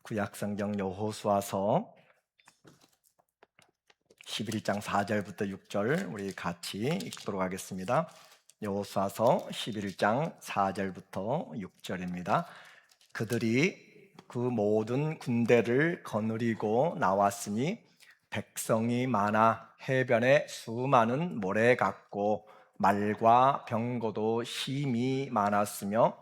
구약성경 여호수아서 11장 4절부터 6절 우리 같이 읽도록 하겠습니다. 여호수아서 11장 4절부터 6절입니다. 그들이 그 모든 군대를 거느리고 나왔으니 백성이 많아 해변에 수많은 모래 같고 말과 병거도 심히 많았으며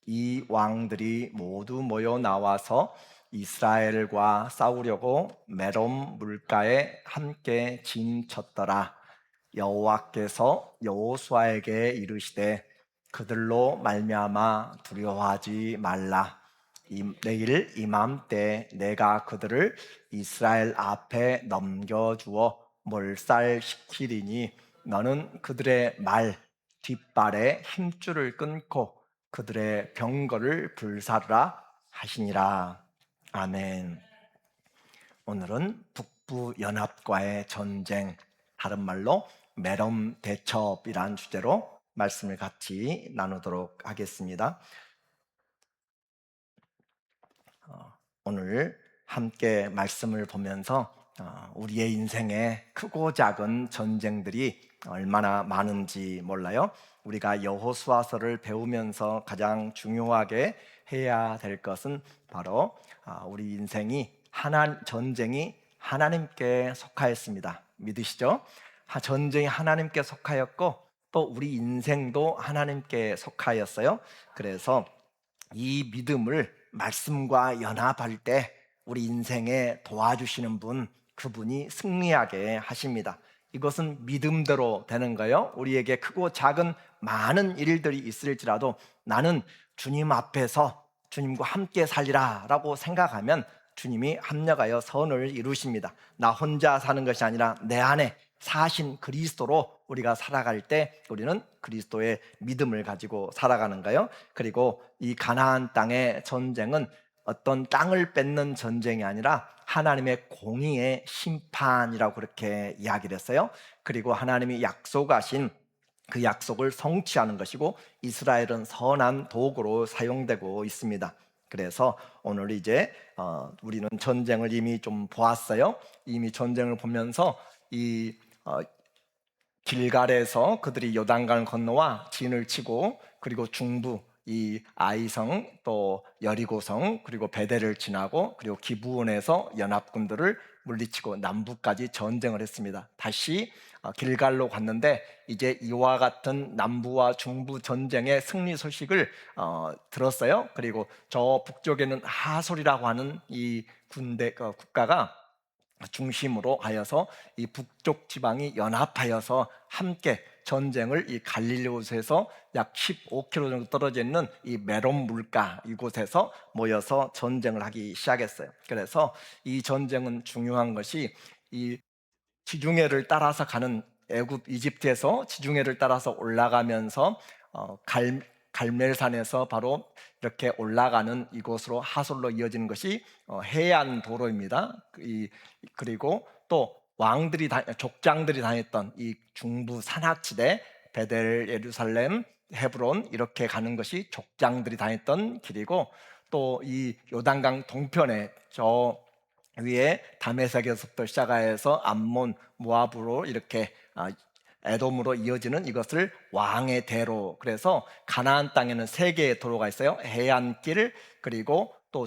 이 왕들이 모두 모여 나와서 이스라엘과 싸우려고 메롬 물가에 함께 진쳤더라. 여호와께서 여호수아에게 이르시되 그들로 말미암아 두려워하지 말라. 내일 이맘때 내가 그들을 이스라엘 앞에 넘겨주어 몰살시키리니 너는 그들의 말 뒷발에 힘줄을 끊고 그들의 병거를 불사르라 하시니라. 아멘. 오늘은 북부 연합과의 전쟁, 다른 말로 메롬 대첩이란 주제로 말씀을 같이 나누도록 하겠습니다. 오늘 함께 말씀을 보면서 우리의 인생에 크고 작은 전쟁들이 얼마나 많은지 몰라요. 우리가 여호수아서를 배우면서 가장 중요하게 해야 될 것은 바로 우리 인생이 전쟁이 하나님께 속하였습니다. 믿으시죠? 전쟁이 하나님께 속하였고 또 우리 인생도 하나님께 속하였어요. 그래서 이 믿음을 말씀과 연합할 때 우리 인생에 도와주시는 분, 그분이 승리하게 하십니다. 이것은 믿음대로 되는 거예요. 우리에게 크고 작은 많은 일들이 있을지라도 나는 주님 앞에서 주님과 함께 살리라 라고 생각하면 주님이 합력하여 선을 이루십니다. 나 혼자 사는 것이 아니라 내 안에 사신 그리스도로 우리가 살아갈 때 우리는 그리스도의 믿음을 가지고 살아가는 거예요. 그리고 이 가나안 땅의 전쟁은 어떤 땅을 뺏는 전쟁이 아니라 하나님의 공의의 심판이라고 그렇게 이야기를 했어요. 그리고 하나님이 약속하신 그 약속을 성취하는 것이고 이스라엘은 선한 도구로 사용되고 있습니다. 그래서 오늘 이제 우리는 전쟁을 이미 좀 보았어요. 이미 전쟁을 보면서 이 길갈에서 그들이 요단강을 건너와 진을 치고 그리고 중부 이 아이성 또 여리고성 그리고 베델을 지나고 그리고 기브온에서 연합군들을 물리치고 남부까지 전쟁을 했습니다. 다시 길갈로 갔는데 이제 이와 같은 남부와 중부 전쟁의 승리 소식을 들었어요. 그리고 저 북쪽에는 하솔이라고 하는 이 국가가 중심으로 하여서 이 북쪽 지방이 연합하여서 함께 전쟁을 이 갈릴리오스에서 약 15km 정도 떨어져 있는 이 메롬 물가 이곳에서 모여서 전쟁을 하기 시작했어요. 그래서 이 전쟁은 중요한 것이 이 지중해를 따라서 가는 이집트에서 지중해를 따라서 올라가면서 갈멜산에서 바로 이렇게 올라가는 이곳으로 하솔로 이어지는 것이 해안 도로입니다. 그리고 또 족장들이 다녔던 이 중부 산악지대 베델, 예루살렘, 헤브론 이렇게 가는 것이 족장들이 다녔던 길이고 또 이 요단강 동편에 저 위에 다메섹에서부터 시작하여서 암몬, 모압으로 이렇게 에돔으로 이어지는 이것을 왕의 대로, 그래서 가나안 땅에는 세 개의 도로가 있어요. 해안길, 그리고 또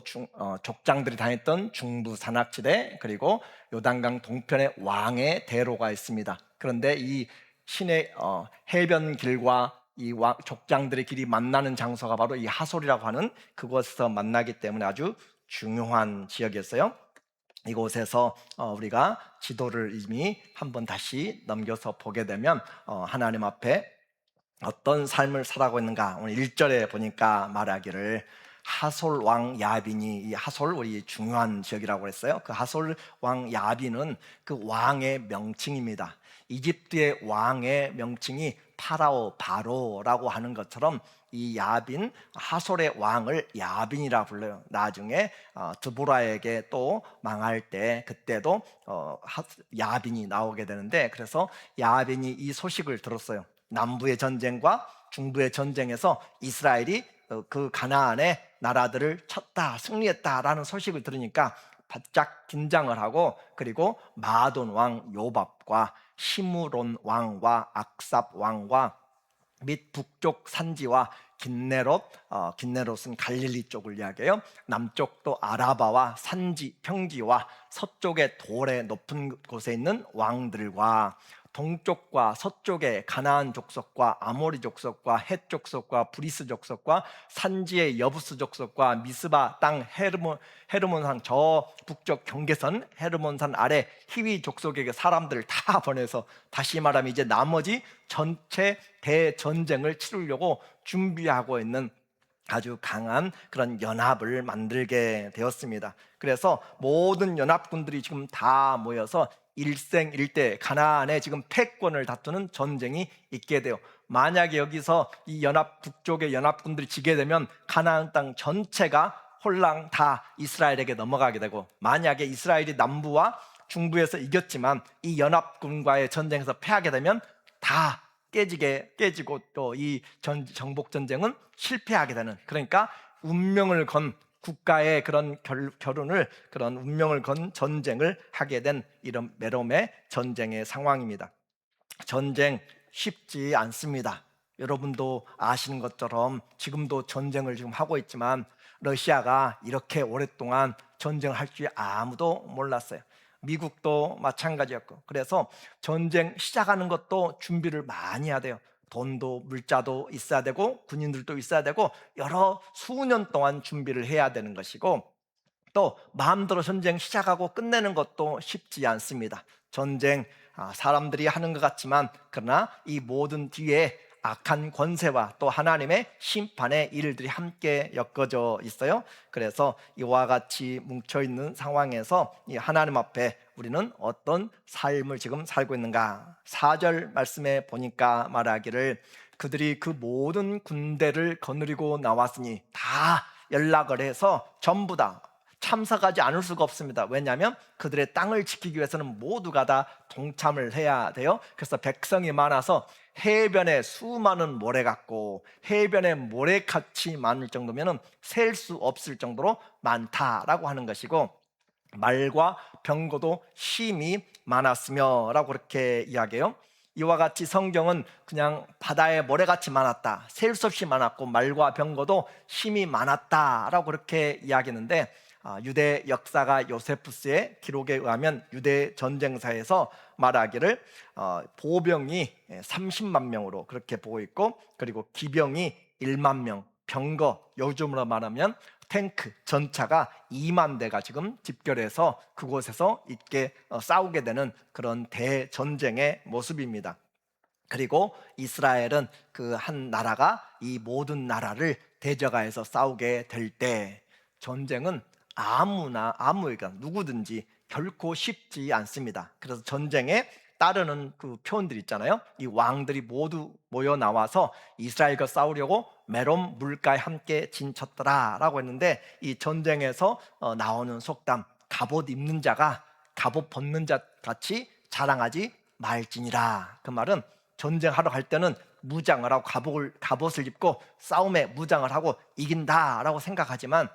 족장들이 다녔던 중부 산악지대, 그리고 요단강 동편에 왕의 대로가 있습니다. 그런데 이 시내 해변길과 이 족장들의 길이 만나는 장소가 바로 이 하솔이라고 하는 그곳에서 만나기 때문에 아주 중요한 지역이었어요. 이곳에서 우리가 지도를 이미 한번 다시 넘겨서 보게 되면 하나님 앞에 어떤 삶을 살아가고 있는가, 오늘 1절에 보니까 말하기를 하솔 왕 야빈이, 이 하솔 우리 중요한 지역이라고 했어요. 그 하솔 왕 야빈은 그 왕의 명칭입니다. 이집트의 왕의 명칭이 파라오, 바로라고 하는 것처럼 이 야빈, 하솔의 왕을 야빈이라 불러요. 나중에 드보라에게 또 망할 때 그때도 야빈이 나오게 되는데, 그래서 야빈이 이 소식을 들었어요. 남부의 전쟁과 중부의 전쟁에서 이스라엘이 그 가나안의 나라들을 쳤다, 승리했다라는 소식을 들으니까 바짝 긴장을 하고, 그리고 마돈 왕 요밥과 시므론 왕과 악삽 왕과 및 북쪽 산지와 긴네롯은 갈릴리 쪽을 이야기해요. 남쪽도 아라바와 산지 평지와 서쪽의 돌의 높은 곳에 있는 왕들과 동쪽과 서쪽의 가나안 족속과 아모리 족속과 헷 족속과 브리스 족속과 산지의 여부스 족속과 미스바 땅 헤르몬산, 저 북쪽 경계선 헤르몬산 아래 히위 족속에게 사람들을 다 보내서, 다시 말하면 이제 나머지 전체 대전쟁을 치르려고 준비하고 있는 아주 강한 그런 연합을 만들게 되었습니다. 그래서 모든 연합군들이 지금 다 모여서 일생일대 가나안에 지금 패권을 다투는 전쟁이 있게 돼요. 만약에 여기서 이 북쪽의 연합군들이 지게 되면 가나안 땅 전체가 홀랑 다 이스라엘에게 넘어가게 되고, 만약에 이스라엘이 남부와 중부에서 이겼지만 이 연합군과의 전쟁에서 패하게 되면 다 깨지고 또 이 정복 전쟁은 실패하게 되는, 그러니까 운명을 건 국가의 그런 결혼을, 그런 운명을 건 전쟁을 하게 된 이런 메롬의 전쟁의 상황입니다. 전쟁 쉽지 않습니다. 여러분도 아시는 것처럼 지금도 전쟁을 지금 하고 있지만 러시아가 이렇게 오랫동안 전쟁을 할 줄 아무도 몰랐어요. 미국도 마찬가지였고, 그래서 전쟁 시작하는 것도 준비를 많이 해야 돼요. 돈도 물자도 있어야 되고 군인들도 있어야 되고 여러 수년 동안 준비를 해야 되는 것이고, 또 마음대로 전쟁 시작하고 끝내는 것도 쉽지 않습니다. 전쟁 사람들이 하는 것 같지만, 그러나 이 모든 뒤에 악한 권세와 또 하나님의 심판의 일들이 함께 엮어져 있어요. 그래서 이와 같이 뭉쳐있는 상황에서 이 하나님 앞에 우리는 어떤 삶을 지금 살고 있는가? 4절 말씀에 보니까 말하기를, 그들이 그 모든 군대를 거느리고 나왔으니, 다 연락을 해서 전부 다 참석하지 않을 수가 없습니다. 왜냐하면 그들의 땅을 지키기 위해서는 모두가 다 동참을 해야 돼요. 그래서 백성이 많아서 해변에 수많은 모래 같고, 해변에 모래같이 많을 정도면 셀 수 없을 정도로 많다라고 하는 것이고, 말과 병거도 심히 많았으며 라고 그렇게 이야기해요. 이와 같이 성경은 그냥 바다에 모래같이 많았다, 셀 수 없이 많았고 말과 병거도 심히 많았다라고 그렇게 이야기했는데, 유대 역사가 요세푸스의 기록에 의하면 유대 전쟁사에서 말하기를 보병이 30만 명으로 그렇게 보고 있고, 그리고 기병이 1만 명, 병거, 요즘으로 말하면 탱크, 전차가 2만 대가 지금 집결해서 그곳에서 있게 싸우게 되는 그런 대전쟁의 모습입니다. 그리고 이스라엘은 그 한 나라가 이 모든 나라를 대적하여서 싸우게 될 때, 전쟁은 아무에게 누구든지 결코 쉽지 않습니다. 그래서 전쟁에 따르는 그 표현들 있잖아요. 이 왕들이 모두 모여 나와서 이스라엘과 싸우려고 메롬 물가에 함께 진쳤더라 라고 했는데, 이 전쟁에서 나오는 속담, 갑옷 입는 자가 갑옷 벗는 자 같이 자랑하지 말지니라. 그 말은 전쟁하러 갈 때는 무장을 하고 갑옷을 입고 싸움에 무장을 하고 이긴다라고 생각하지만,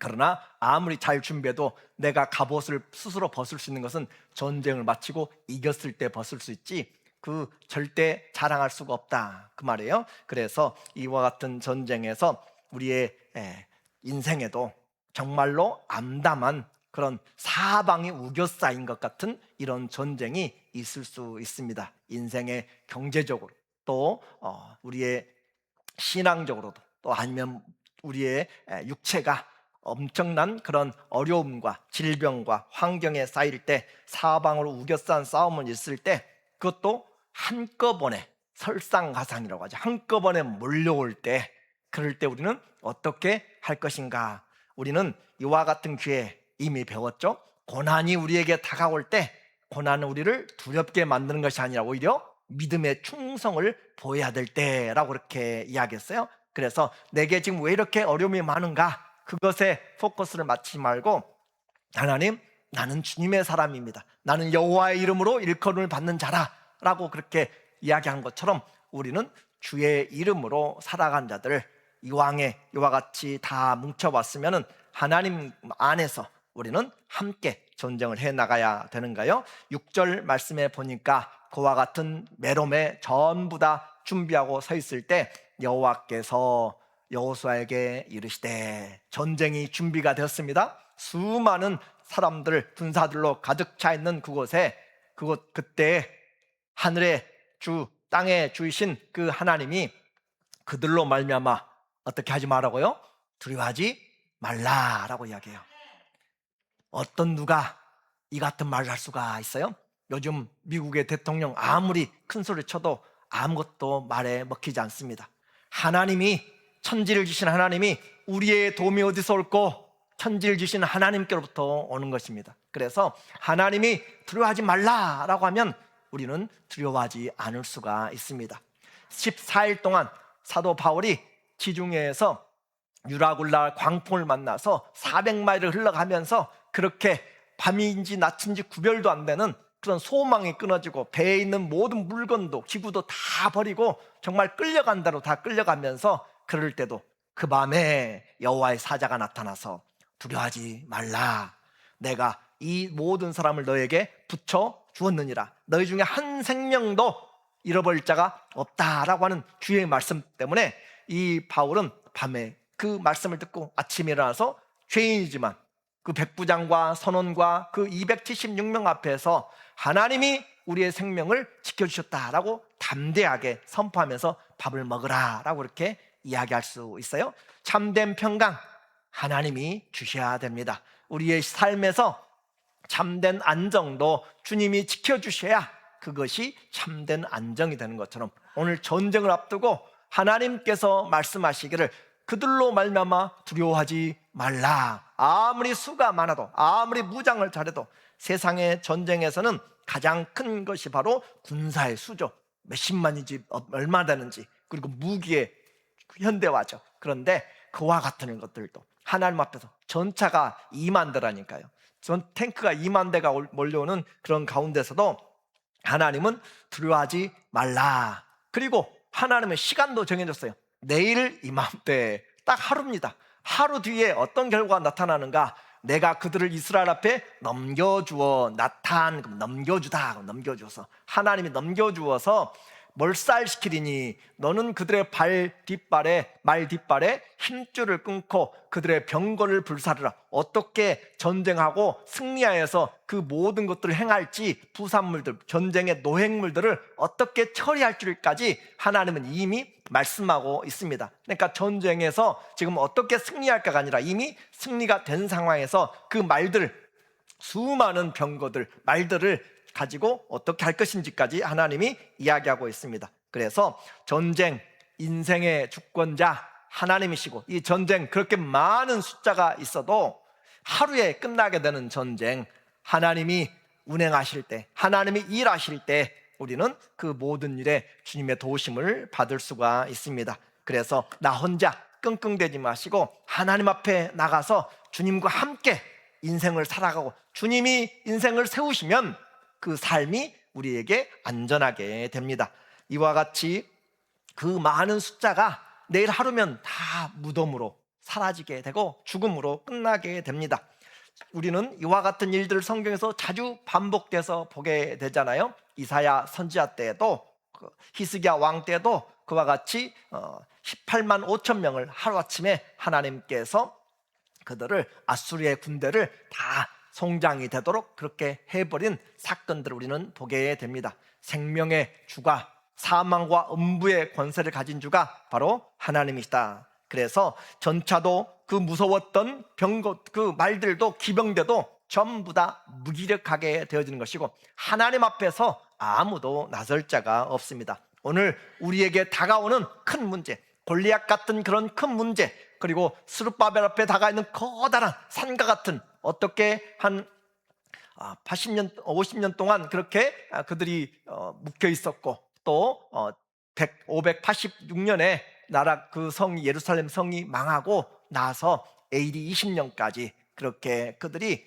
그러나 아무리 잘 준비해도 내가 갑옷을 스스로 벗을 수 있는 것은 전쟁을 마치고 이겼을 때 벗을 수 있지, 그 절대 자랑할 수가 없다, 그 말이에요. 그래서 이와 같은 전쟁에서 우리의 인생에도 정말로 암담한 그런 사방이 우겨싸인 것 같은 이런 전쟁이 있을 수 있습니다. 인생의 경제적으로, 또 우리의 신앙적으로도, 또 아니면 우리의 육체가 엄청난 그런 어려움과 질병과 환경에 쌓일 때, 사방으로 우겨싼 싸움은 있을 때, 그것도 한꺼번에 설상가상이라고 하죠. 한꺼번에 몰려올 때, 그럴 때 우리는 어떻게 할 것인가? 우리는 이와 같은 기회에 이미 배웠죠. 고난이 우리에게 다가올 때, 고난은 우리를 두렵게 만드는 것이 아니라 오히려 믿음의 충성을 보여야 될 때라고 그렇게 이야기했어요. 그래서 내게 지금 왜 이렇게 어려움이 많은가? 그것에 포커스를 맞추지 말고, 하나님, 나는 주님의 사람입니다, 나는 여호와의 이름으로 일컬음을 받는 자라 라고 그렇게 이야기한 것처럼, 우리는 주의 이름으로 살아간 자들, 이와 같이 다 뭉쳐봤으면 하나님 안에서 우리는 함께 전쟁을 해 나가야 되는가요? 6절 말씀에 보니까 그와 같은 메롬에 전부 다 준비하고 서 있을 때 여호와께서 여호수아에게 이르시되, 전쟁이 준비가 되었습니다. 수많은 사람들, 군사들로 가득 차 있는 그곳에 그때 하늘의 주, 땅의 주이신 그 하나님이 그들로 말미암아 어떻게 하지 말라고요? 두려워하지 말라라고 이야기해요. 어떤 누가 이 같은 말을 할 수가 있어요? 요즘 미국의 대통령 아무리 큰 소리 쳐도 아무것도 말에 먹히지 않습니다. 하나님이, 천지를 지신 하나님이 우리의 도움이 어디서 올꼬? 천지를 지신 하나님께로부터 오는 것입니다. 그래서 하나님이 두려워하지 말라라고 하면 우리는 두려워하지 않을 수가 있습니다. 14일 동안 사도 바울이 지중해에서 유라굴라 광풍을 만나서 400마일을 흘러가면서 그렇게 밤인지 낮인지 구별도 안 되는 그런 소망이 끊어지고 배에 있는 모든 물건도 기구도 다 버리고 정말 끌려간 대로 다 끌려가면서, 그럴 때도 그 밤에 여호와의 사자가 나타나서 두려워하지 말라, 내가 이 모든 사람을 너에게 붙여 주었느니라, 너희 중에 한 생명도 잃어버릴 자가 없다라고 하는 주의 말씀 때문에 이 바울은 밤에 그 말씀을 듣고 아침에 일어나서 죄인이지만 그 백부장과 선원과 그 276명 앞에서 하나님이 우리의 생명을 지켜주셨다라고 담대하게 선포하면서 밥을 먹으라라고 이렇게 이야기할 수 있어요. 참된 평강, 하나님이 주셔야 됩니다. 우리의 삶에서 참된 안정도 주님이 지켜주셔야 그것이 참된 안정이 되는 것처럼, 오늘 전쟁을 앞두고 하나님께서 말씀하시기를 그들로 말미암아 두려워하지 말라. 아무리 수가 많아도, 아무리 무장을 잘해도 세상의 전쟁에서는 가장 큰 것이 바로 군사의 수죠. 몇십만이지 얼마 되는지, 그리고 무기의 현대화죠. 그런데 그와 같은 것들도 하나님 앞에서 전차가 2만 대라니까요. 전 탱크가 2만 대가 몰려오는 그런 가운데서도 하나님은 두려워하지 말라. 그리고 하나님의 시간도 정해졌어요. 내일 이맘때 딱 하루입니다. 하루 뒤에 어떤 결과가 나타나는가? 내가 그들을 이스라엘 앞에 넘겨주어, 넘겨주어서 하나님이 넘겨주어서 몰살시키리니 너는 그들의 말 뒷발에 힘줄을 끊고 그들의 병거를 불사르라. 어떻게 전쟁하고 승리하여서 그 모든 것들을 행할지, 부산물들, 전쟁의 노획물들을 어떻게 처리할 줄까지 하나님은 이미 말씀하고 있습니다. 그러니까 전쟁에서 지금 어떻게 승리할까가 아니라 이미 승리가 된 상황에서 그 말들, 수많은 병거들, 말들을 가지고 어떻게 할 것인지까지 하나님이 이야기하고 있습니다. 그래서 전쟁, 인생의 주권자 하나님이시고, 이 전쟁 그렇게 많은 숫자가 있어도 하루에 끝나게 되는 전쟁, 하나님이 운행하실 때, 하나님이 일하실 때 우리는 그 모든 일에 주님의 도우심을 받을 수가 있습니다. 그래서 나 혼자 끙끙대지 마시고 하나님 앞에 나가서 주님과 함께 인생을 살아가고, 주님이 인생을 세우시면 그 삶이 우리에게 안전하게 됩니다. 이와 같이 그 많은 숫자가 내일 하루면 다 무덤으로 사라지게 되고 죽음으로 끝나게 됩니다. 우리는 이와 같은 일들을 성경에서 자주 반복돼서 보게 되잖아요. 이사야 선지자 때에도, 히스기야 왕 때도 그와 같이 18만 5천 명을 하루아침에 하나님께서 그들을, 아수르의 군대를 다 송장이 되도록 그렇게 해버린 사건들을 우리는 보게 됩니다. 생명의 주가, 사망과 음부의 권세를 가진 주가 바로 하나님이시다. 그래서 전차도, 그 무서웠던 병거, 그 말들도, 기병대도 전부 다 무기력하게 되어지는 것이고, 하나님 앞에서 아무도 나설 자가 없습니다. 오늘 우리에게 다가오는 큰 문제, 골리앗 같은 그런 큰 문제, 그리고 스룹바벨 앞에 다가 있는 커다란 산과 같은, 어떻게 한 80년, 50년 동안 그렇게 그들이 묵혀 있었고, 또 586년에 나라 그 성이, 예루살렘 성이 망하고 나서 AD 20년까지 그렇게 그들이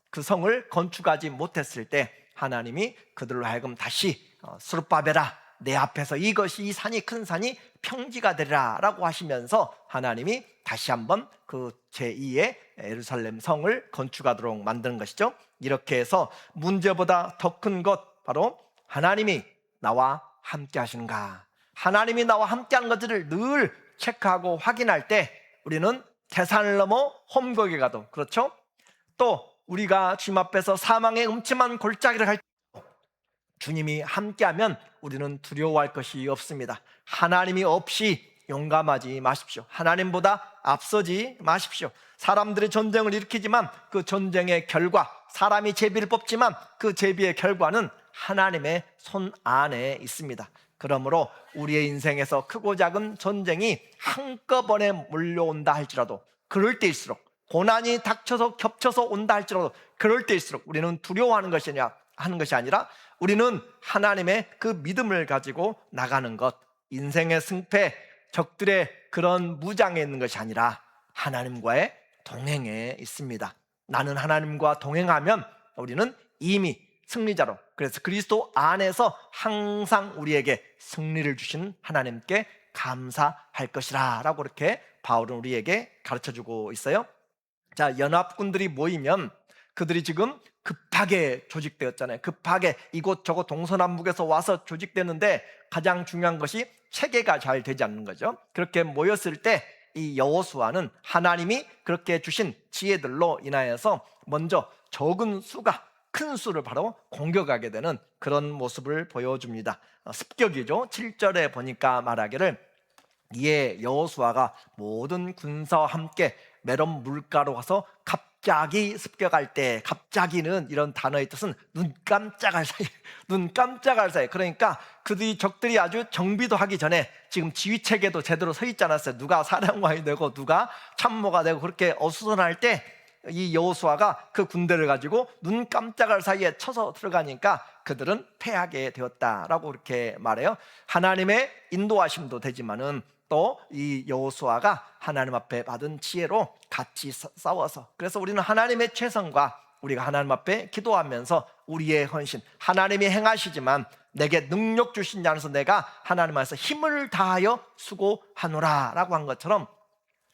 그 성을 건축하지 못했을 때 하나님이 그들로 하여금 다시 스룹바벨아, 내 앞에서 이것이 이 산이 큰 산이 평지가 되리라 라고 하시면서 하나님이 다시 한번 그 제2의 예루살렘 성을 건축하도록 만드는 것이죠. 이렇게 해서 문제보다 더 큰 것, 바로 하나님이 나와 함께 하시는가, 하나님이 나와 함께 하는 것들을 늘 체크하고 확인할 때 우리는 태산을 넘어 험곡에 가도, 그렇죠? 또 우리가 주님 앞에서 사망의 음침한 골짜기를 갈 때 주님이 함께하면 우리는 두려워할 것이 없습니다. 하나님이 없이 용감하지 마십시오. 하나님보다 앞서지 마십시오. 사람들이 전쟁을 일으키지만 그 전쟁의 결과, 사람이 제비를 뽑지만 그 제비의 결과는 하나님의 손 안에 있습니다. 그러므로 우리의 인생에서 크고 작은 전쟁이 한꺼번에 몰려온다 할지라도, 그럴 때일수록, 고난이 닥쳐서 겹쳐서 온다 할지라도 그럴 때일수록 우리는 두려워하는 하는 것이 아니라 우리는 하나님의 그 믿음을 가지고 나가는 것, 인생의 승패, 적들의 그런 무장에 있는 것이 아니라 하나님과의 동행에 있습니다. 나는 하나님과 동행하면 우리는 이미 승리자로, 그래서 그리스도 안에서 항상 우리에게 승리를 주신 하나님께 감사할 것이라 라고 이렇게 바울은 우리에게 가르쳐주고 있어요. 자, 연합군들이 모이면 그들이 지금 급하게 조직되었잖아요. 급하게 이곳저곳 동서남북에서 와서 조직되는데 가장 중요한 것이 체계가 잘 되지 않는 거죠. 그렇게 모였을 때 이 여호수아는 하나님이 그렇게 주신 지혜들로 인하여서 먼저 적은 수가 큰 수를 바로 공격하게 되는 그런 모습을 보여줍니다. 습격이죠. 7절에 보니까 말하기를, 이에 여호수아가 모든 군사와 함께 메론 물가로 가서 갑자기 습격할 때, 갑자기는 이런 단어의 뜻은 눈 깜짝할 사이, 눈 깜짝할 사이. 그러니까 그들이, 적들이 아주 정비도 하기 전에 지금 지휘체계도 제대로 서 있지 않았어요. 누가 사령관이 되고 누가 참모가 되고 그렇게 어수선할 때 이 여호수아가 그 군대를 가지고 눈 깜짝할 사이에 쳐서 들어가니까 그들은 패하게 되었다라고 이렇게 말해요. 하나님의 인도하심도 되지만은 또 이 여호수아가 하나님 앞에 받은 지혜로 같이 싸워서, 그래서 우리는 하나님의 최선과 우리가 하나님 앞에 기도하면서 우리의 헌신, 하나님이 행하시지만 내게 능력 주신 자 안에서 내가 하나님 안에서 힘을 다하여 수고하노라 라고 한 것처럼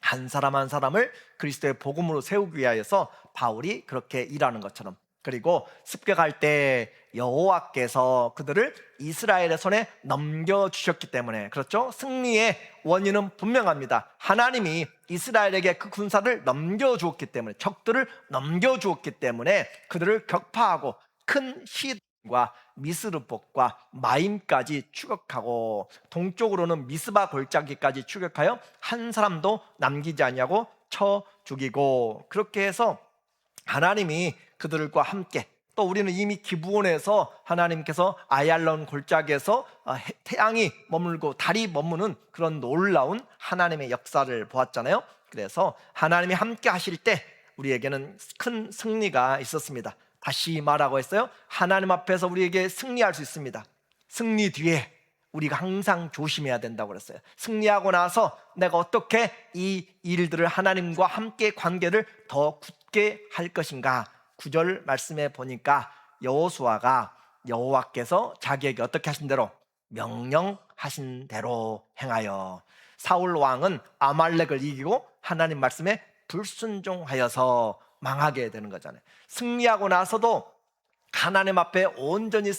한 사람 한 사람을 그리스도의 복음으로 세우기 위하여서 바울이 그렇게 일하는 것처럼, 그리고 습격할 때 여호와께서 그들을 이스라엘의 손에 넘겨주셨기 때문에, 그렇죠? 승리의 원인은 분명합니다. 하나님이 이스라엘에게 그 군사를 넘겨주었기 때문에, 적들을 넘겨주었기 때문에 그들을 격파하고 큰 시돈과 미스르봇과 마임까지 추격하고 동쪽으로는 미스바 골짜기까지 추격하여 한 사람도 남기지 아니하고 쳐 죽이고, 그렇게 해서 하나님이 그들과 함께, 또 우리는 이미 기브온에서 하나님께서 아얄론 골짜기에서 태양이 머물고 달이 머무는 그런 놀라운 하나님의 역사를 보았잖아요. 그래서 하나님이 함께 하실 때 우리에게는 큰 승리가 있었습니다. 다시 말하고 했어요. 하나님 앞에서 우리에게 승리할 수 있습니다. 승리 뒤에 우리가 항상 조심해야 된다고 그랬어요. 승리하고 나서 내가 어떻게 이 일들을 하나님과 함께 관계를 더 굳게 할 것인가. 9절 말씀에 보니까 여호수아가 여호와께서 자기에게 어떻게 하신 대로, 명령하신 대로 행하여, 사울 왕은 아말렉을 이기고 하나님 말씀에 불순종하여서 망하게 되는 거잖아요. 승리하고 나서도 하나님 앞에 온전히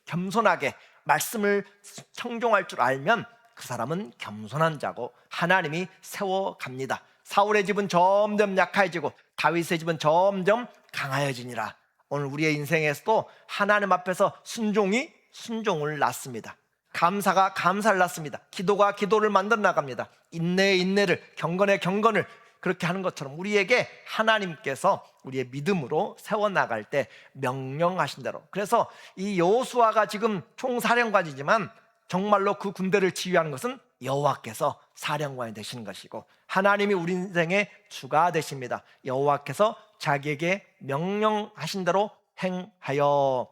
겸손하게 말씀을 청종할 줄 알면 그 사람은 겸손한 자고 하나님이 세워갑니다. 사울의 집은 점점 약해지고 다윗의 집은 점점 강하여지니라. 오늘 우리의 인생에서도 하나님 앞에서 순종이 순종을 낳습니다. 감사가 감사를 낳습니다. 기도가 기도를 만들어 나갑니다. 인내의 인내를, 경건의 경건을 그렇게 하는 것처럼 우리에게 하나님께서 우리의 믿음으로 세워나갈 때 명령하신 대로, 그래서 이 여호수아가 지금 총사령관이지만 정말로 그 군대를 지휘하는 것은 여호와께서 사령관이 되시는 것이고 하나님이 우리 인생의 주가 되십니다. 여호와께서 자기에게 명령하신 대로 행하여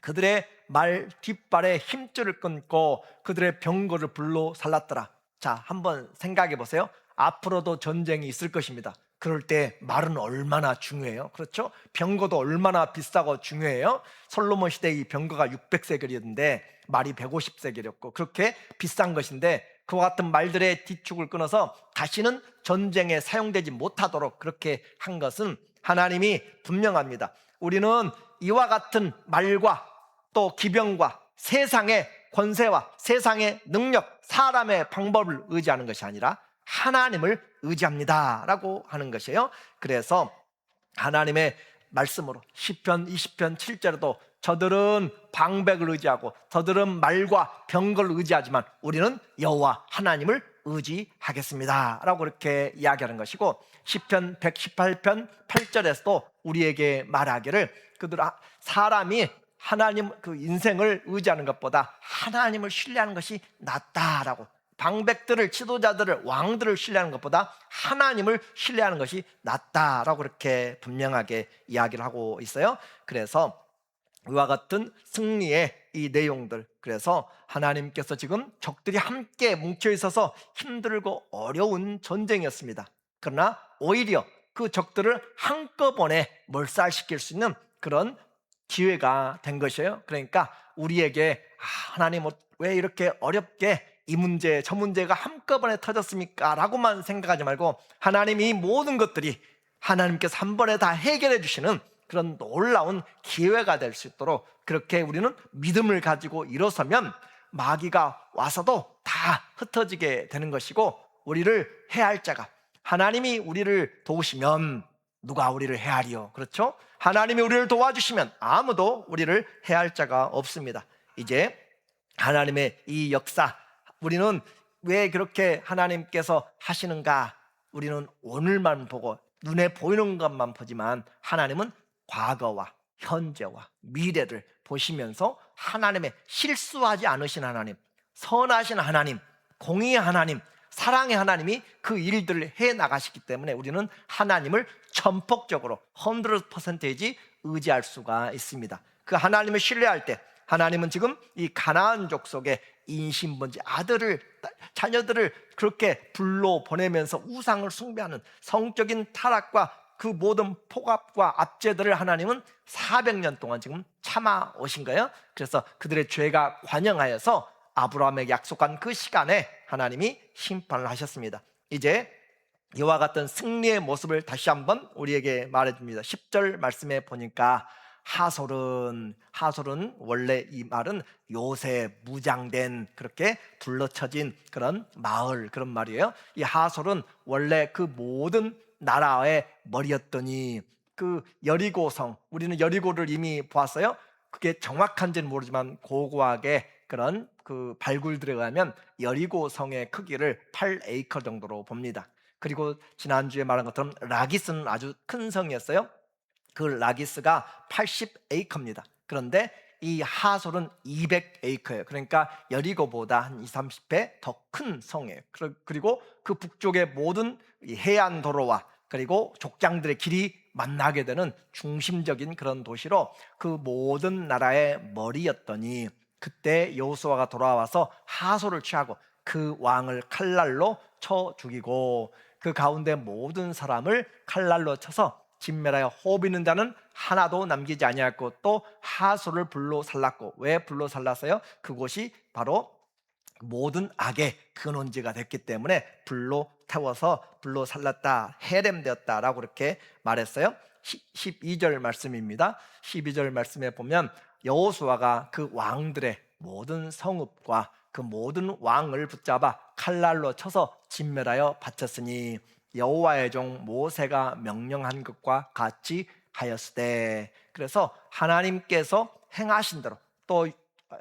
그들의 말 뒷발에 힘줄을 끊고 그들의 병거를 불로 살랐더라. 자, 한번 생각해 보세요. 앞으로도 전쟁이 있을 것입니다. 그럴 때 말은 얼마나 중요해요. 그렇죠? 병거도 얼마나 비싸고 중요해요. 솔로몬 시대 이 병거가 600세겔이었는데 말이 150세겔이었고 그렇게 비싼 것인데, 그와 같은 말들의 뒤축을 끊어서 다시는 전쟁에 사용되지 못하도록 그렇게 한 것은 하나님이 분명합니다. 우리는 이와 같은 말과 또 기병과 세상의 권세와 세상의 능력, 사람의 방법을 의지하는 것이 아니라 하나님을 의지합니다 라고 하는 것이에요. 그래서 하나님의 말씀으로 시편 20편 7절에도 저들은 방백을 의지하고 저들은 말과 병거를 의지하지만 우리는 여호와 하나님을 의지하겠습니다 라고 그렇게 이야기하는 것이고, 시편 118편 8절에서도 우리에게 말하기를 사람이 하나님 그 인생을 의지하는 것보다 하나님을 신뢰하는 것이 낫다라고, 방백들을, 지도자들을, 왕들을 신뢰하는 것보다 하나님을 신뢰하는 것이 낫다라고 그렇게 분명하게 이야기를 하고 있어요. 그래서 이와 같은 승리의 이 내용들, 그래서 하나님께서 지금 적들이 함께 뭉쳐 있어서 힘들고 어려운 전쟁이었습니다. 그러나 오히려 그 적들을 한꺼번에 몰살시킬 수 있는 그런 기회가 된 것이에요. 그러니까 우리에게 하나님 왜 이렇게 어렵게 이 문제 저 문제가 한꺼번에 터졌습니까? 라고만 생각하지 말고 하나님이 모든 것들이 하나님께서 한 번에 다 해결해 주시는 그런 놀라운 기회가 될 수 있도록 그렇게 우리는 믿음을 가지고 일어서면 마귀가 와서도 다 흩어지게 되는 것이고, 우리를 해할 자가, 하나님이 우리를 도우시면 누가 우리를 해하리요? 그렇죠? 하나님이 우리를 도와주시면 아무도 우리를 해할 자가 없습니다. 이제 하나님의 이 역사, 우리는 왜 그렇게 하나님께서 하시는가? 우리는 오늘만 보고 눈에 보이는 것만 보지만 하나님은 과거와 현재와 미래를 보시면서 하나님의 실수하지 않으신 하나님, 선하신 하나님, 공의의 하나님, 사랑의 하나님이 그 일들을 해 나가시기 때문에 우리는 하나님을 전폭적으로 100% 의지할 수가 있습니다. 그 하나님을 신뢰할 때 하나님은 지금 이 가나안 족속의 인신번지 아들을, 자녀들을 그렇게 불로 보내면서 우상을 숭배하는 성적인 타락과 그 모든 폭압과 압제들을 하나님은 400년 동안 지금 참아 오신 거예요. 그래서 그들의 죄가 관영하여서 아브라함에게 약속한 그 시간에 하나님이 심판을 하셨습니다. 이제 이와 같은 승리의 모습을 다시 한번 우리에게 말해줍니다. 10절 말씀에 보니까 하솔은 원래 이 말은 요새 무장된, 그렇게 둘러쳐진 그런 마을, 그런 말이에요. 이 하솔은 원래 그 모든 나라의 머리였더니, 그 여리고성, 우리는 여리고를 이미 보았어요. 그게 정확한지는 모르지만 고고하게 그런 그 발굴들에 의하면 여리고성의 크기를 8에이커 정도로 봅니다. 그리고 지난주에 말한 것처럼 라기스는 아주 큰 성이었어요. 그 라기스가 80에이커입니다. 그런데 이 하솔은 200에이커예요. 그러니까 여리고보다 한 20, 30배 더 큰 성이에요. 그리고 그 북쪽의 모든 해안 도로와 그리고 족장들의 길이 만나게 되는 중심적인 그런 도시로 그 모든 나라의 머리였더니, 그때 여호수아가 돌아와서 하솔을 취하고 그 왕을 칼날로 쳐 죽이고 그 가운데 모든 사람을 칼날로 쳐서 진멸하여 호흡 있는 자는 하나도 남기지 아니하였고 또 하솔을 불로 살랐고. 왜 불로 살랐어요? 그곳이 바로 모든 악의 근원지가 됐기 때문에 불로 태워서 불로 살랐다, 해렘되었다라고 그렇게 말했어요. 12절 말씀입니다. 12절 말씀에 보면 여호수아가 그 왕들의 모든 성읍과 그 모든 왕을 붙잡아 칼날로 쳐서 진멸하여 바쳤으니 여호와의 종 모세가 명령한 것과 같이 하였으되. 그래서 하나님께서 행하신 대로, 또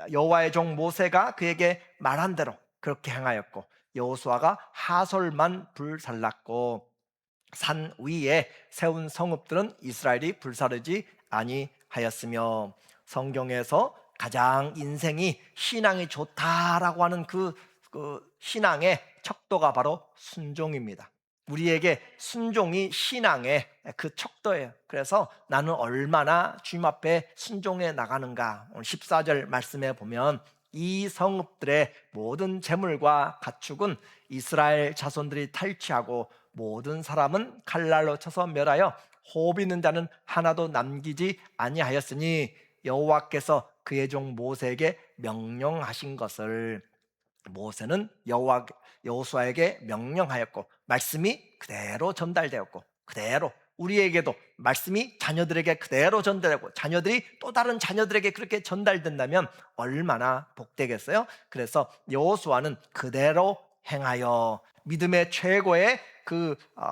여호와의 종 모세가 그에게 말한 대로 그렇게 행하였고, 여호수아가 하솔만 불살랐고 산 위에 세운 성읍들은 이스라엘이 불사르지 아니하였으며. 성경에서 가장 인생이 신앙이 좋다라고 하는 그 신앙의 척도가 바로 순종입니다. 우리에게 순종이 신앙의 그 척도예요. 그래서 나는 얼마나 주님 앞에 순종해 나가는가. 오늘 14절 말씀에 보면 이 성읍들의 모든 재물과 가축은 이스라엘 자손들이 탈취하고 모든 사람은 칼날로 쳐서 멸하여 호흡 있는 자는 하나도 남기지 아니하였으니 여호와께서 그의 종 모세에게 명령하신 것을. 모세는 여호수아에게 명령하였고 말씀이 그대로 전달되었고, 그대로 우리에게도 말씀이 자녀들에게 그대로 전달되고 자녀들이 또 다른 자녀들에게 그렇게 전달된다면 얼마나 복되겠어요? 그래서 여호수아는 그대로 행하여, 믿음의 최고의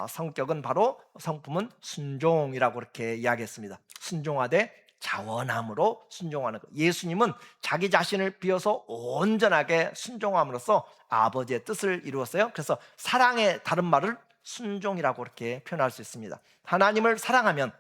성격은 바로, 성품은 순종이라고 그렇게 이야기했습니다. 순종하되 자원함으로 순종하는 것. 예수님은 자기 자신을 비워서 온전하게 순종함으로써 아버지의 뜻을 이루었어요. 그래서 사랑의 다른 말을 순종이라고 그렇게 표현할 수 있습니다. 하나님을 사랑하면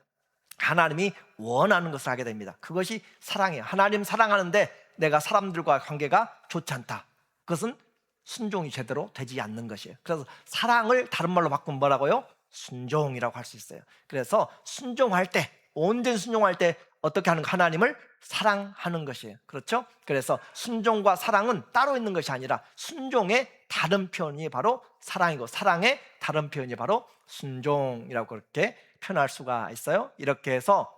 하나님이 원하는 것을 하게 됩니다. 그것이 사랑이에요. 하나님 사랑하는데 내가 사람들과 관계가 좋지 않다, 그것은 순종이 제대로 되지 않는 것이에요. 그래서 사랑을 다른 말로 바꾸면 뭐라고요? 순종이라고 할 수 있어요. 그래서 순종할 때, 온전히 순종할 때 어떻게 하는 가? 하나님을 사랑하는 것이에요. 그렇죠? 그래서 순종과 사랑은 따로 있는 것이 아니라 순종의 다른 표현이 바로 사랑이고 사랑의 다른 표현이 바로 순종이라고 그렇게 표현할 수가 있어요. 이렇게 해서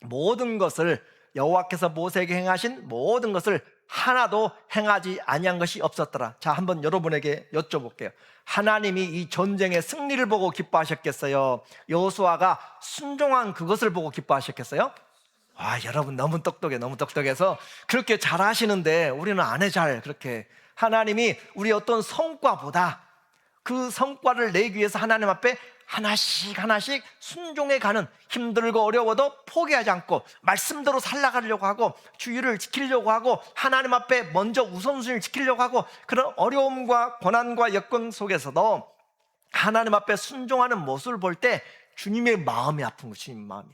모든 것을, 여호와께서 모세에게 행하신 모든 것을 하나도 행하지 아니한 것이 없었더라. 자, 한번 여러분에게 여쭤볼게요. 하나님이 이 전쟁의 승리를 보고 기뻐하셨겠어요? 여호수아가 순종한 그것을 보고 기뻐하셨겠어요? 와, 여러분 너무 똑똑해, 너무 똑똑해서 그렇게 잘하시는데 우리는 안 해. 잘 그렇게 하나님이 우리 어떤 성과보다 그 성과를 내기 위해서 하나님 앞에 하나씩 하나씩 순종해 가는, 힘들고 어려워도 포기하지 않고 말씀대로 살아가려고 하고 주의를 지키려고 하고 하나님 앞에 먼저 우선순위를 지키려고 하고, 그런 어려움과 고난과 여건 속에서도 하나님 앞에 순종하는 모습을 볼 때 주님의 마음이 아픈 거예요. 주님 마음이,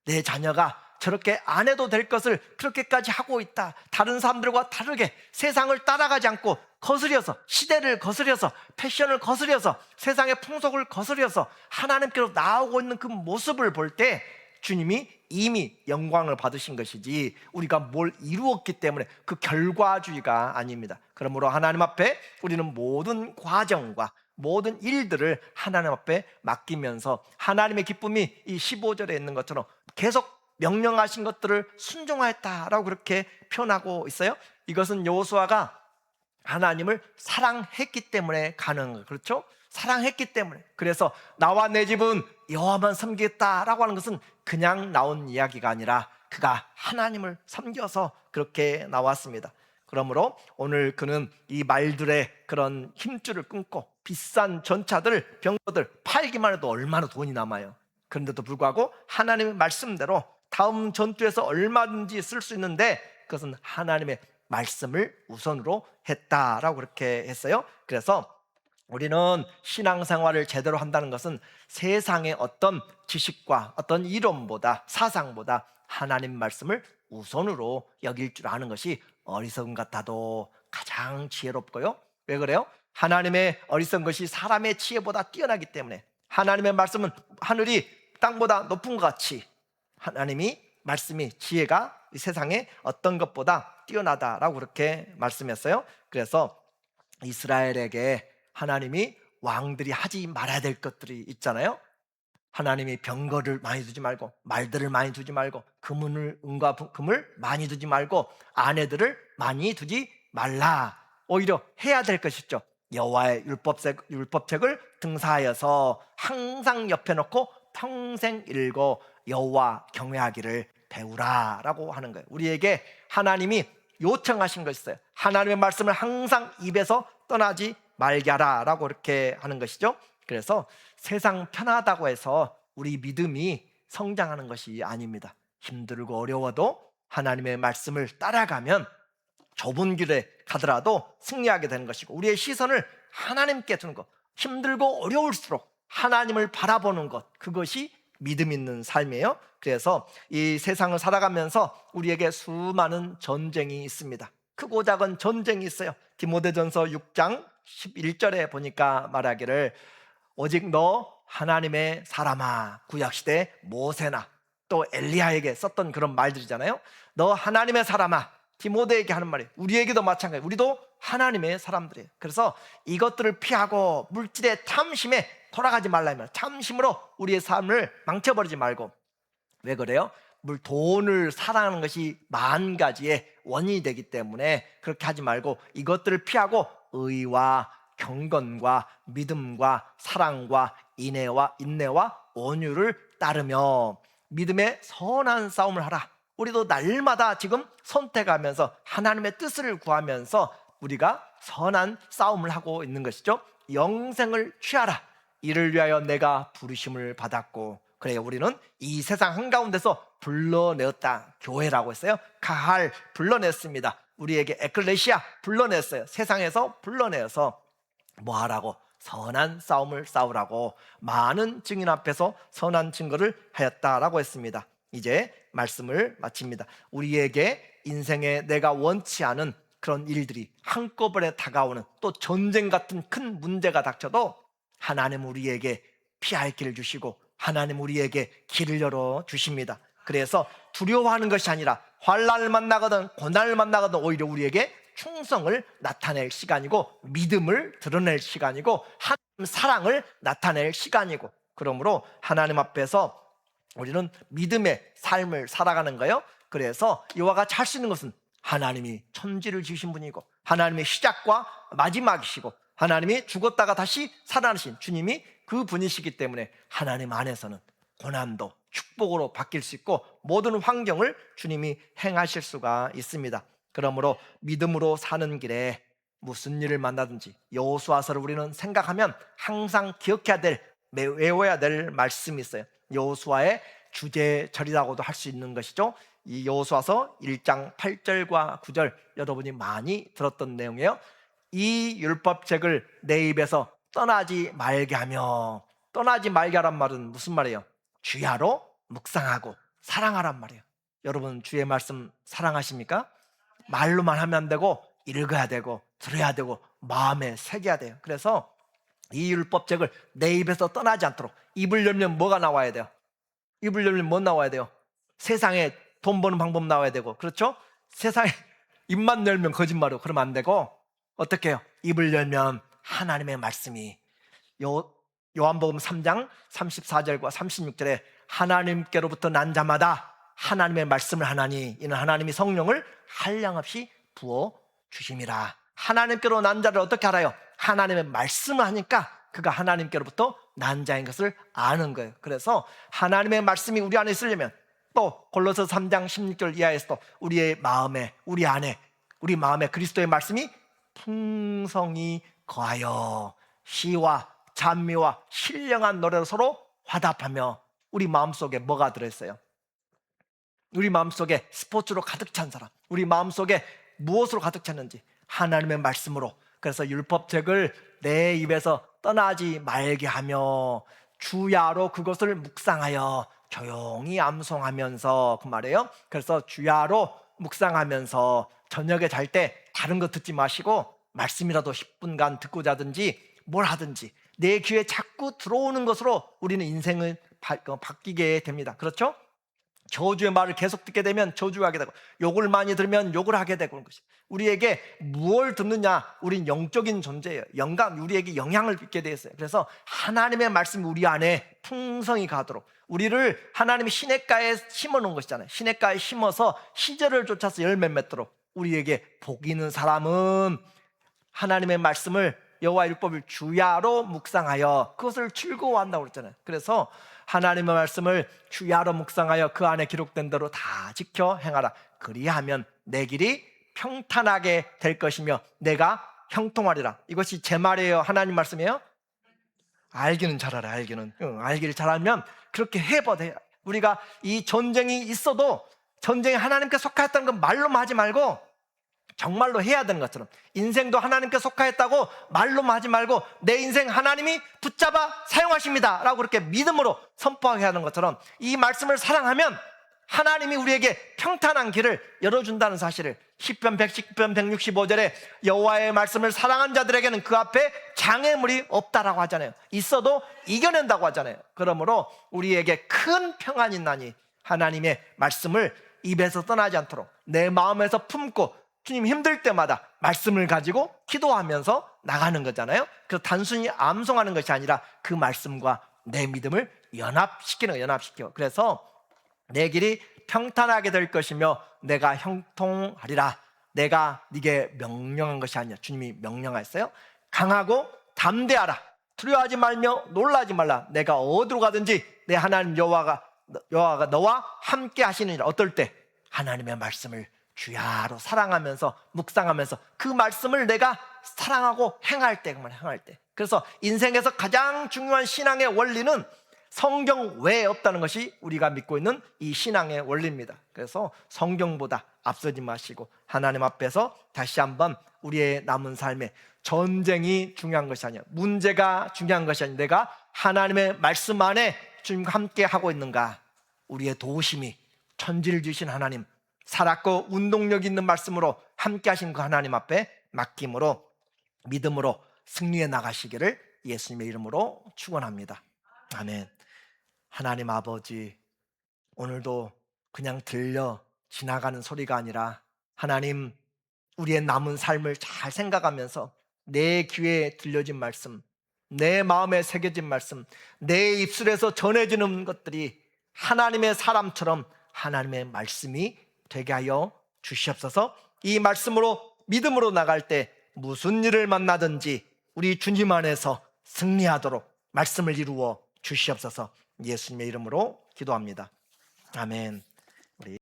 내 자녀가 저렇게 안 해도 될 것을 그렇게까지 하고 있다. 다른 사람들과 다르게 세상을 따라가지 않고 거스려서, 시대를 거스려서, 패션을 거스려서, 세상의 풍속을 거스려서 하나님께로 나아오고 있는 그 모습을 볼 때 주님이 이미 영광을 받으신 것이지 우리가 뭘 이루었기 때문에 그 결과주의가 아닙니다. 그러므로 하나님 앞에 우리는 모든 과정과 모든 일들을 하나님 앞에 맡기면서 하나님의 기쁨이 이 15절에 있는 것처럼 계속 명령하신 것들을 순종하였다라고 그렇게 표현하고 있어요. 이것은 여호수아가 하나님을 사랑했기 때문에 가능한 거예요. 그렇죠? 사랑했기 때문에. 그래서 나와 내 집은 여호와만 섬기겠다라고 하는 것은 그냥 나온 이야기가 아니라 그가 하나님을 섬겨서 그렇게 나왔습니다. 그러므로 오늘 그는 이 말들의 그런 힘줄을 끊고 비싼 전차들, 병거들 팔기만 해도 얼마나 돈이 남아요. 그런데도 불구하고 하나님의 말씀대로 다음 전투에서 얼마든지 쓸 수 있는데 그것은 하나님의 말씀을 우선으로 했다라고 그렇게 했어요. 그래서 우리는 신앙생활을 제대로 한다는 것은 세상의 어떤 지식과 어떤 이론보다, 사상보다 하나님 말씀을 우선으로 여길 줄 아는 것이 어리석은 것 같아도 가장 지혜롭고요. 왜 그래요? 하나님의 어리석은 것이 사람의 지혜보다 뛰어나기 때문에, 하나님의 말씀은 하늘이 땅보다 높은 것 같이 하나님이 말씀이, 지혜가 이 세상에 어떤 것보다 뛰어나다라고 그렇게 말씀했어요. 그래서 이스라엘에게 하나님이 왕들이 하지 말아야 될 것들이 있잖아요. 하나님이 병거를 많이 두지 말고, 말들을 많이 두지 말고, 은과 금을 많이 두지 말고, 아내들을 많이 두지 말라. 오히려 해야 될 것이 있죠. 여호와의 율법책을 등사하여서 항상 옆에 놓고 평생 읽고 여호와 경외하기를 배우라라고 하는 거예요. 우리에게 하나님이 요청하신 것이 있어요. 하나님의 말씀을 항상 입에서 떠나지 말게 하라라고 이렇게 하는 것이죠. 그래서 세상 편하다고 해서 우리 믿음이 성장하는 것이 아닙니다. 힘들고 어려워도 하나님의 말씀을 따라가면 좁은 길에 가더라도 승리하게 되는 것이고, 우리의 시선을 하나님께 두는 것, 힘들고 어려울수록 하나님을 바라보는 것, 그것이 믿음 있는 삶이에요. 그래서 이 세상을 살아가면서 우리에게 수많은 전쟁이 있습니다. 크고 작은 전쟁이 있어요. 디모데전서 6장 11절에 보니까 말하기를 오직 너 하나님의 사람아, 구약시대 모세나 또 엘리야에게 썼던 그런 말들이잖아요. 너 하나님의 사람아, 디모데에게 하는 말이에요. 우리에게도 마찬가지예요. 우리도 하나님의 사람들이에요. 그래서 이것들을 피하고 물질의 탐심에 돌아가지 말라면 참심으로 우리의 삶을 망쳐버리지 말고. 왜 그래요? 돈을 사랑하는 것이 만 가지의 원인이 되기 때문에 그렇게 하지 말고 이것들을 피하고 의와 경건과 믿음과 사랑과 인내와 온유를 따르며 믿음의 선한 싸움을 하라. 우리도 날마다 지금 선택하면서 하나님의 뜻을 구하면서 우리가 선한 싸움을 하고 있는 것이죠. 영생을 취하라. 이를 위하여 내가 부르심을 받았고. 그래요, 우리는 이 세상 한가운데서 불러내었다. 교회라고 했어요. 가할 불러냈습니다. 우리에게 에클레시아 불러냈어요. 세상에서 불러내서 뭐 하라고? 선한 싸움을 싸우라고. 많은 증인 앞에서 선한 증거를 하였다라고 했습니다. 이제 말씀을 마칩니다. 우리에게 인생에 내가 원치 않은 그런 일들이 한꺼번에 다가오는, 또 전쟁 같은 큰 문제가 닥쳐도 하나님 우리에게 피할 길을 주시고 하나님 우리에게 길을 열어 주십니다. 그래서 두려워하는 것이 아니라 환난을 만나거든 고난을 만나거든 오히려 우리에게 충성을 나타낼 시간이고 믿음을 드러낼 시간이고 하나님 사랑을 나타낼 시간이고, 그러므로 하나님 앞에서 우리는 믿음의 삶을 살아가는 거예요. 그래서 이와 같이 할 수 있는 것은 하나님이 천지를 지으신 분이고 하나님의 시작과 마지막이시고 하나님이 죽었다가 다시 살아나신 주님이 그 분이시기 때문에 하나님 안에서는 고난도 축복으로 바뀔 수 있고 모든 환경을 주님이 행하실 수가 있습니다. 그러므로 믿음으로 사는 길에 무슨 일을 만나든지 여호수아서를 우리는 생각하면 항상 기억해야 될, 외워야 될 말씀이 있어요. 여호수아의 주제절이라고도 할 수 있는 것이죠. 이 여호수아서 1장 8절과 9절 여러분이 많이 들었던 내용이에요. 이 율법책을 내 입에서 떠나지 말게 하며, 떠나지 말게 하란 말은 무슨 말이에요? 주야로 묵상하고 사랑하란 말이에요. 여러분 주의 말씀 사랑하십니까? 말로만 하면 안 되고 읽어야 되고 들어야 되고 마음에 새겨야 돼요. 그래서 이 율법책을 내 입에서 떠나지 않도록, 입을 열면 뭐가 나와야 돼요? 입을 열면 뭐 나와야 돼요? 세상에 돈 버는 방법 나와야 되고, 그렇죠? 세상에 입만 열면 거짓말이고 그러면 안 되고, 어떻게 해요? 입을 열면 하나님의 말씀이, 요한복음 3장 34절과 36절에 하나님께로부터 난 자마다 하나님의 말씀을 하나니 이는 하나님이 성령을 한량없이 부어 주심이라. 하나님께로 난 자를 어떻게 알아요? 하나님의 말씀을 하니까 그가 하나님께로부터 난 자인 것을 아는 거예요. 그래서 하나님의 말씀이 우리 안에 있으려면, 또 골로새 3장 16절 이하에서도 우리의 마음에, 우리 안에, 우리 마음에 그리스도의 말씀이 풍성히 거하여 시와 찬미와 신령한 노래로 서로 화답하며. 우리 마음속에 뭐가 들어있어요? 우리 마음속에 스포츠로 가득 찬 사람, 우리 마음속에 무엇으로 가득 찼는지 하나님의 말씀으로. 그래서 율법책을 내 입에서 떠나지 말게 하며 주야로 그것을 묵상하여 조용히 암송하면서, 그 말이에요. 그래서 주야로 묵상하면서 저녁에 잘 때 다른 거 듣지 마시고 말씀이라도 10분간 듣고 자든지 뭘 하든지 내 귀에 자꾸 들어오는 것으로 우리는 인생을 바뀌게 됩니다. 그렇죠? 저주의 말을 계속 듣게 되면 저주하게 되고, 욕을 많이 들으면 욕을 하게 되고 그런 것이. 우리에게 무엇을 듣느냐? 우린 영적인 존재예요. 우리에게 영향을 받게 되어 있어요. 그래서 하나님의 말씀이 우리 안에 풍성히 가도록, 우리를 하나님이 시냇가에 심어놓은 것이잖아요. 시냇가에 심어서 시절을 쫓아서 열매 맺도록, 우리에게 복 있는 사람은 하나님의 말씀을, 여호와 율법을 주야로 묵상하여 그것을 즐거워한다고 그랬잖아요. 그래서 하나님의 말씀을 주야로 묵상하여 그 안에 기록된 대로 다 지켜 행하라. 그리하면 내 길이 평탄하게 될 것이며 내가 형통하리라. 이것이 제 말이에요? 하나님 말씀이에요? 알기는 잘하라. 알기를 잘하면 그렇게 해버려요. 우리가 이 전쟁이 있어도 전쟁이 하나님께 속하였다는 건 말로만 하지 말고 정말로 해야 되는 것처럼, 인생도 하나님께 속하였다고 말로만 하지 말고 내 인생 하나님이 붙잡아 사용하십니다 라고 그렇게 믿음으로 선포하게 하는 것처럼, 이 말씀을 사랑하면 하나님이 우리에게 평탄한 길을 열어준다는 사실을, 시편 119편 165절에 여호와의 말씀을 사랑한 자들에게는 그 앞에 장애물이 없다라고 하잖아요. 있어도 이겨낸다고 하잖아요. 그러므로 우리에게 큰 평안이 있나니 하나님의 말씀을 입에서 떠나지 않도록 내 마음에서 품고 주님 힘들 때마다 말씀을 가지고 기도하면서 나가는 거잖아요. 그래서 단순히 암송하는 것이 아니라 그 말씀과 내 믿음을 연합시키는 거예요. 연합시켜. 그래서 내 길이 평탄하게 될 것이며 내가 형통하리라. 내가 네게 명령한 것이 아니야. 주님이 명령하였어요. 강하고 담대하라. 두려워하지 말며 놀라지 말라. 내가 어디로 가든지 내 하나님 여호와가 너와 함께 하시느니라. 어떨 때? 하나님의 말씀을 주야로 사랑하면서 묵상하면서 그 말씀을 내가 사랑하고 행할 때, 행할 때. 그래서 인생에서 가장 중요한 신앙의 원리는 성경 외에 없다는 것이 우리가 믿고 있는 이 신앙의 원리입니다. 그래서 성경보다 앞서지 마시고 하나님 앞에서 다시 한번 우리의 남은 삶에 전쟁이 중요한 것이 아니야, 문제가 중요한 것이 아니라 내가 하나님의 말씀 안에 주님과 함께 하고 있는가. 우리의 도우심이 천지를 지으신 하나님, 살았고 운동력 있는 말씀으로 함께 하신 그 하나님 앞에 맡김으로 믿음으로 승리해 나가시기를 예수님의 이름으로 축원합니다. 아멘. 하나님 아버지, 오늘도 그냥 들려 지나가는 소리가 아니라 하나님, 우리의 남은 삶을 잘 생각하면서 내 귀에 들려진 말씀, 내 마음에 새겨진 말씀, 내 입술에서 전해지는 것들이 하나님의 사람처럼 하나님의 말씀이 되게 하여 주시옵소서. 이 말씀으로 믿음으로 나갈 때 무슨 일을 만나든지 우리 주님 안에서 승리하도록 말씀을 이루어 주시옵소서. 예수님의 이름으로 기도합니다. 아멘.